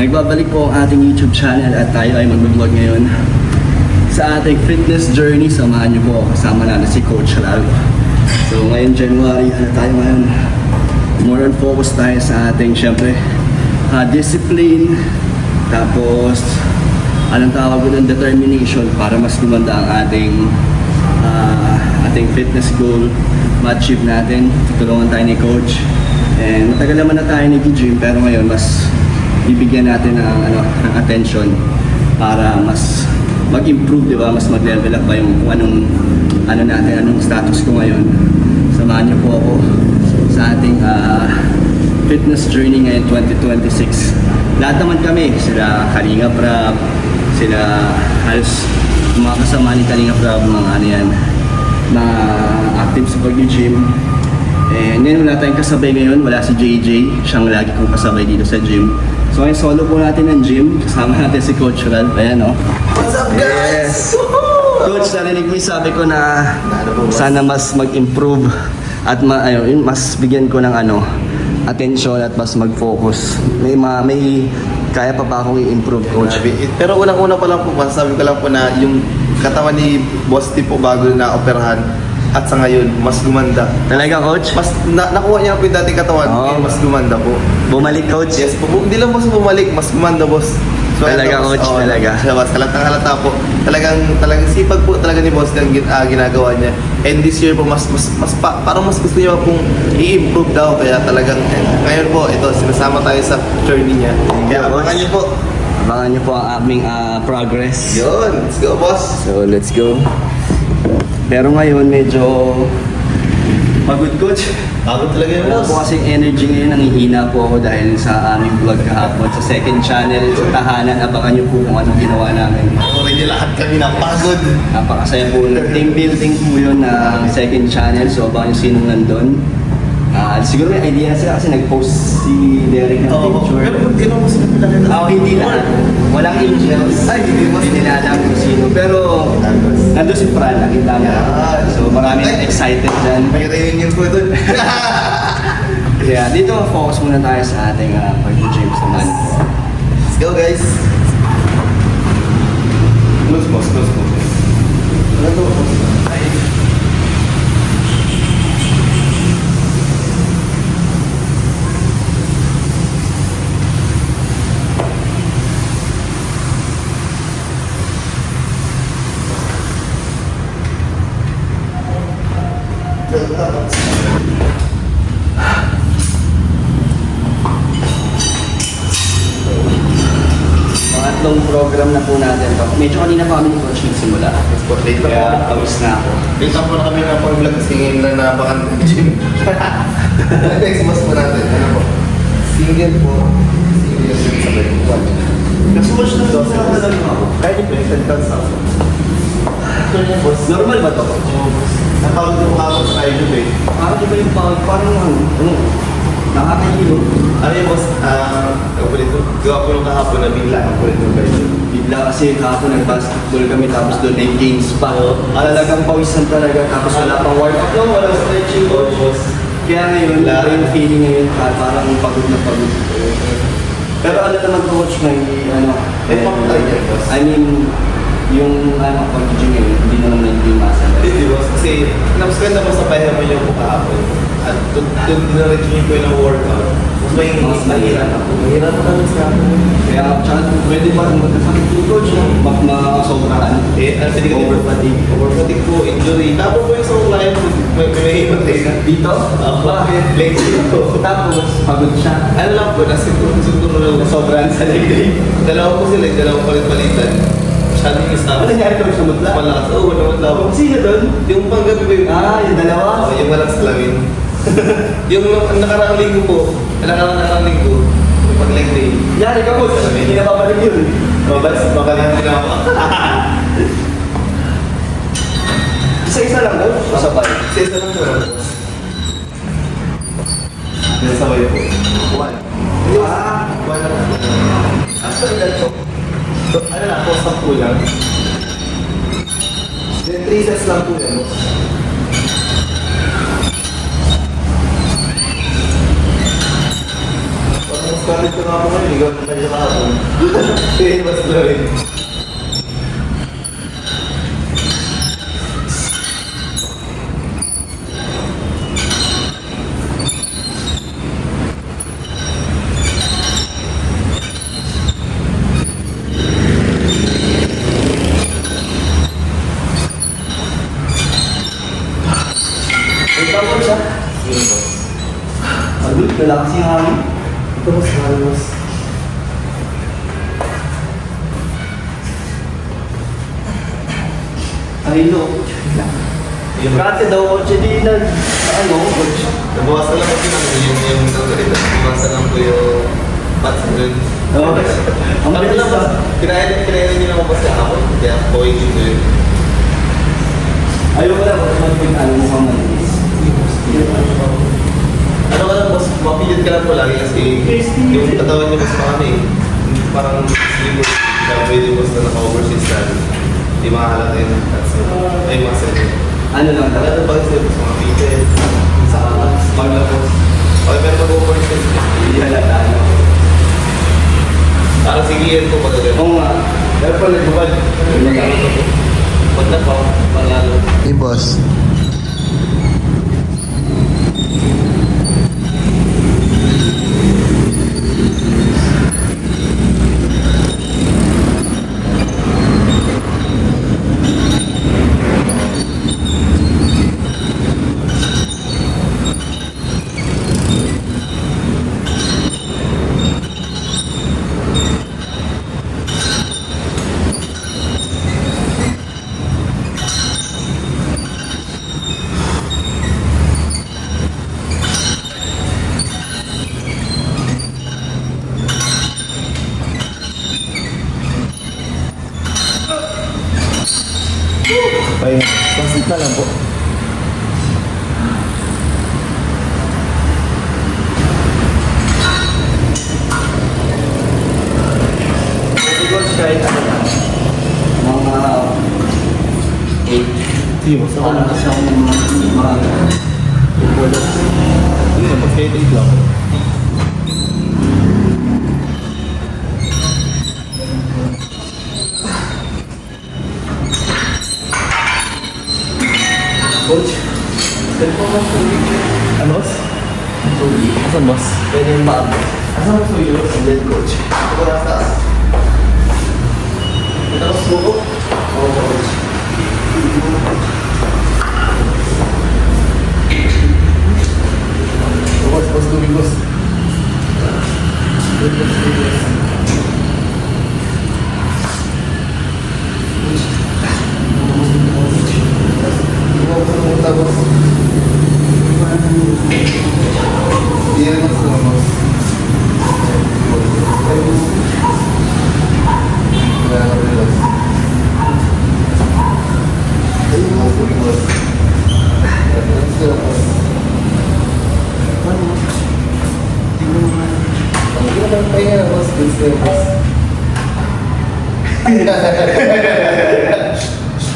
Nagbabalik po ang ating YouTube channel at tayo ay mag-vlog ngayon sa ating fitness journey. Samahan niyo po kasama natin si Coach Ralph. So ngayon January, tayo ngayon? More on focus tayo sa ating syempre discipline, tapos anong tawag ko doon, determination para mas gumanda ang ating fitness goal ma-achieve natin. Tutulungan tayo ni Coach. And matagal naman na tayo nag-gym pero ngayon mas bibigyan natin ng attention para mas mag-improve, di ba? Mas mag-level up pa yung anong status ko ngayon. Samahan niyo po ako sa ating fitness journey ngayon 2026. Lahat naman kami, sila Kalinga Prab, sila halos mga kasama ni Kalinga Prab, mga na active sa pag-gym. Ngayon wala tayong kasabay ngayon, wala si JJ, siyang lagi kong kasabay dito sa gym. So ngayon solo po natin ng gym, kasama natin si Coach Ralph. Ayan o. What's up guys? Yes. Coach, narinig mo yung sabi ko na sana mas mag-improve at mas bigyan ko ng attention at mas mag-focus. May kaya pa ba akong i-improve, Coach? Pero unang-una pa lang po, masasabi ko lang po na yung katawan ni Boss T po bago na operahan at sa ngayon, mas gumanda. Talaga, Coach? Mas nakuha niya po yung dating katawan, mas gumanda po. Bumalik, Coach? Yes po, hindi lang boss bumalik, mas gumanda boss. So, Talaga, Coach, talaga. Siya, halata po. Talagang sipag po talaga ni Boss yung ginagawa niya. And this year po, parang mas gusto niya pong i-improve daw. Kaya talagang, ngayon po, ito, sinasama tayo sa journey niya. Kaya abangan niyo po. Abangan niyo po ang aming progress. Yun, let's go boss. So, let's go. Pero ngayon, medyo pagod, Coach. Pagod talaga yun, Wala boss. po kasing energy ngayon, nangihina po ako dahil sa aming vlog kahapon sa second channel, sa tahanan. Abangan niyo po kung anong ginawa namin. Already lahat kami na pagod. Napakasaya po. Team building po yun na second channel, so abangan niyo sinong nandun. Siguro may idea sila kasi nag-post si Derek ng picture. Pero hindi naman sila pinakita. Hindi lahat. Walang angels. Hindi nila alam kung sino. Pero nandun si Fran, nakita mo. So maraming excited dyan. May reunion po doon. Kaya dito, focus muna tayo sa ating pag-gym naman. Let's go guys. Close boss. Ano to? Pangatlong program na po natin. Medyo kanina pa kami ni Coach nagsimula. Kaya tapos na ako. Dito po na kami na pag-vlog kasi ngayon na nabakan ng gym. Next boss po natin. Ano po? Single po. Single sabay po. Nasuwas na sa ako. Kahit ito yung sentence ako. Ito niya boss. Normal ba to? Natawag ko kahapon sa kayo eh. Parang iba yung pagod. Parang nakakahilo. Ano yung boss? Gawa ko nung kahapon na bigla ako rin nung kayo. Bigla kasi kahapon nag-basketball kami tapos doon may games pa. Talagang pawisan talaga tapos wala pang workout. No, wala stretching, boss. Kaya ngayon, wala yung feeling ngayon parang pagod na pagod. Pero naman coach may boss. I mean, yung pag-gym ngayon, hindi na naman yung muscle. Hindi boss, kasi namasaganda mo sa pahinga mo yung kahapon. At doon dinaretsuhin ko yung workout. Mas mahirap ako. Mahirap ako namin sa akin. Kaya tsaka pwede ba magkasakit yung coach na masobrahan? Pwede ka overfatigue po, injury. Tapos po yung sa client, may mahirap din. Dito? Bakit? Legs dito. Tapos pagod siya. Ano lang po, nasinto lang. Sobrang sa leg. Dalawa po sila, dalawang palit-palitan. Masyadong yung staff. Ano nangyari ko sa mutla? Malakas. Oo, wala. Sino doon? Yung panggabi ba yung... Yung dalawa? Oo, yung walang salamin. Yung nakaraang linggo po, nakaraang linggo, yung pag-leg day. Yari ka po, hindi na babalik yun. Baka lang din ako. Isa-isa lang daw? Sabay. Isa lang po. Yan sabay po. One. One lang. After that po, ano na, post up po lang. Then 3 sets lang po yan. comment ko nga ako ngayon, ikaw na tayo kahapon. Sige, Boss Lloyd. May tawag siya. Sige, Boss. Agul, wala kasi yung hangin. Ito, Boss, mahal, Boss. Ay, no. Kasi daw ko siya di ano, coach. Nabawasan lang kasi yung nabawasan lang ko yung bats doon. Oo. Ang Ano bilis lang, Boss? Kinain niyo lang Boss ako. Kaya pointing ko yun. Ayaw ko lang, mag-point ano mo kang malinis. Ano ka lang, Boss? Mapilit ka lang po lagi kasi yung katawan niyo Boss pa kami. Parang sleeper. Kaya pwede Boss na naka-overseas na. Hindi makahalata yun. Ay, mga sa'yo. Ano lang Talaga talaga. ba kasi Boss, mga pite, sa alas, pag na Boss. Pag meron mag-overseas, Hindi halata. Ano. parang sigiyan ko pag Oo nga. Pero pala bubad. Pag na pa, panalo. Hey, boss. Pahinga. Pasit na lang po. Pwede coach kahit ano lang. Mga 8. Hindi, Boss. Saka lang kasi ako marami. Hindi na, pag-edit lang. Coach, cellphone mo tubig. Ano, Boss? Tubig. Asan, Boss? Pwede yung bag. Asan mo suyo? And then coach. Ito na sa taas. Ito na suko. Oo coach. Boss, Boss, tubig, Boss.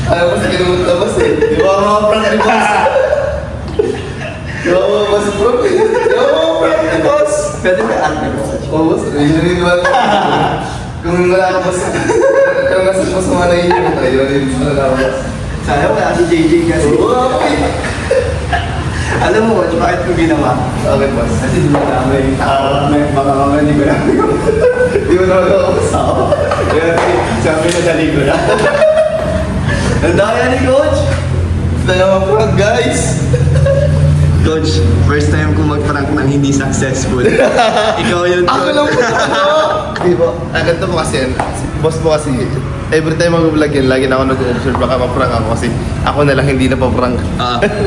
Alam mo sa kinunod na boss eh. Di ba mga prank ni boss? Di ba mga boss bro? Di ba mga prank ni boss? Pwede ba arte mo? Oo boss, yun rin ba? Kung wala ka boss, kung nasa boss mga naiinip, tayo rin wala ka boss. Sayang wala si JJ kasi. Oo, okay. Alam mo coach, bakit ko ginawa? Okay boss. Kasi di ba may baka mamaya hindi ko lang. Di mo na mag-awas ako. Kaya sabi na dali ko na. Ang daya ni coach! Tayo mga prank guys! Coach, first time ko mag-prank nang hindi successful. Ikaw yun, Ako lang po ako! Di ba? Ganito po kasi yan. Boss po kasi, every time mag-vlog yan, lagi na ako nag-observe baka ma-prank ako kasi ako na lang hindi na pa-prank.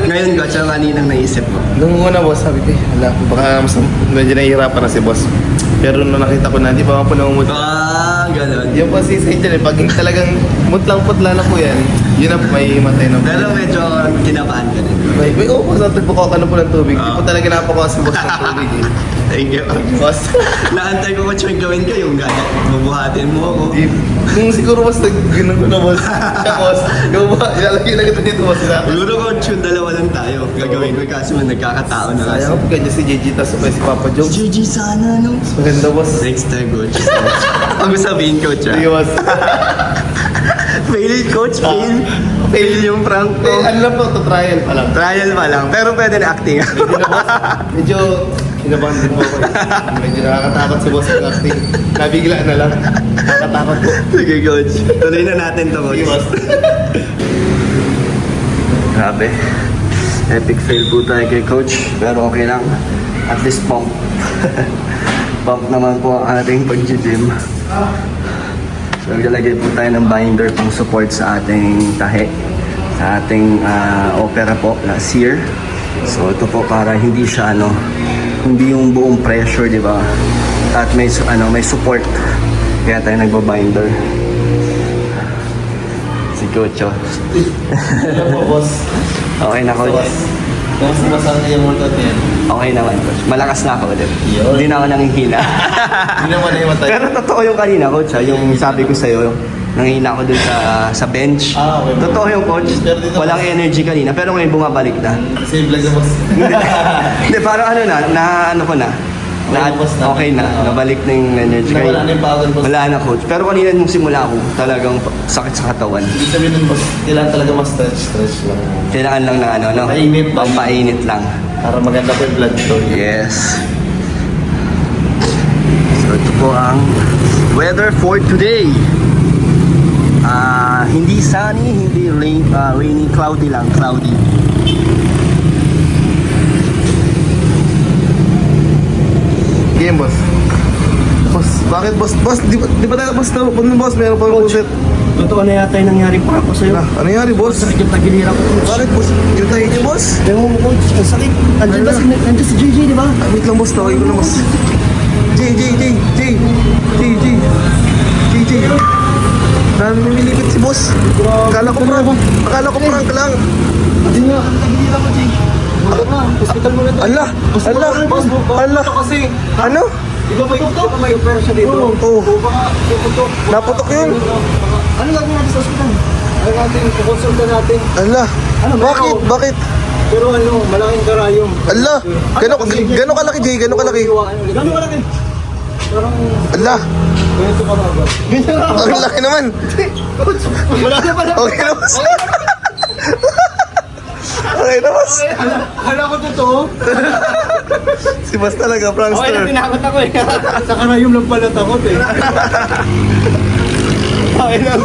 Ngayon, coach, ang kaninang naisip ko. Nung una boss, sabi ko, hala, baka mas medyo nahihirapan na si boss. Pero nung nakita ko na, di ba ako po namumut. Ganun. Yung po si Angel eh, pag talagang mutlang-putla na po yan, yun na po, may matay na po. Pero medyo kinabahan ka din. May upo sa tibuko ka na po ng tubig. Di po talaga napakuha si boss ng tubig eh. Thank you. Boss. Naantay ko coach may gawin kayo. Bubuhatin mo ako. Kung siguro boss, nag-ginom ko na boss. Siya boss. Ilalagay na kita dito boss. Siguro coach yung dalawa lang tayo. Gagawin ko kasi mo nagkakatao na kasi. Sayang po kanya si JJ tas si Papa Joe. JJ sana no? Maganda boss. Next time coach. Ang sabihin coach ah. Sige boss. Fail coach, fail. Fail yung prank ko. Ano lang po, to trial pa lang. Trial pa lang, pero pwede na acting. Medyo na boss. Medyo kinabahan din po ako. Medyo nakakatakot si boss ng acting. Nabigla na lang. Nakakatakot po. Sige coach, tuloy na natin to coach. Sige boss. Grabe. Epic fail po tayo kay coach, pero okay lang. At least pump. Pump naman po ang ating pag-gym. So, naglalagay po tayo ng binder pang support sa ating tahe. Sa ating opera po last year. So, ito po para hindi siya, hindi yung buong pressure, di ba? At may, may support. Kaya tayo nagbabinder. Si Coach, oh. Ano po boss? Okay na, Coach. Kamusta ba saan yung workout niya? Okay naman, Coach. Malakas na ako ulit. Yun. Hindi na ako nanghihina. Hindi naman na yung matay. Pero totoo yung kanina, Coach. Yung sabi ko sa'yo, nanghihina ako dun sa bench. Ah, okay. Totoo yung Coach. Pero dito- Walang energy kanina. Pero ngayon bumabalik na. Kasi vlog na boss. Hindi, parang ano ko na. Okay na. Nabalik na yung energy. Nawala na yung pagod boss. Wala na, Coach. Pero kanina nung simula ako, talagang sakit sa katawan. Ibig sabihin nun boss, kailangan talaga stretch lang. Kailangan lang ng no? Painit lang. Pampainit lang. Para maganda po yung vlog to. Yes. So ito po ang weather for today. Hindi sunny, hindi rainy, cloudy lang, cloudy. Game boss. Boss, bakit boss? Boss, di ba tayo boss na boss? Meron pa puset. Totoo na yata yung nangyari pa ako sa'yo. Ano nangyari boss? Sakit yung tagiliran ko. Bakit boss? Yung tayo niyo boss? Ewan mo coach, ang sakit. Nandiyan si JJ, di ba? Wait lang boss, tawagin ko na boss. J. Namimilipit si boss. Akala ko prank lang. Hindi nga, ang tagiliran ko, JJ. Ano na, hospital mo na to. Allah! Kasi, Ano? di ba may operation dito? Oo. Baka puputok. Naputok yun. Ano gagawin natin sa ospital? Ano natin, kukonsulta natin. Allah! Ano, meron? Bakit? Pero malaking karayom. Allah! Gano'ng kalaki, Jay? Gano'ng kalaki? Gano'ng kalaki? Parang Allah! ganito ka ba? Ganito ka ba? Ang laki naman! Wala na pala. Okay na boss! Okay na boss! Kala ko totoo. Si boss talaga, prankster. tinakot ako eh. Sa karayom lang pala takot eh. Okay lang.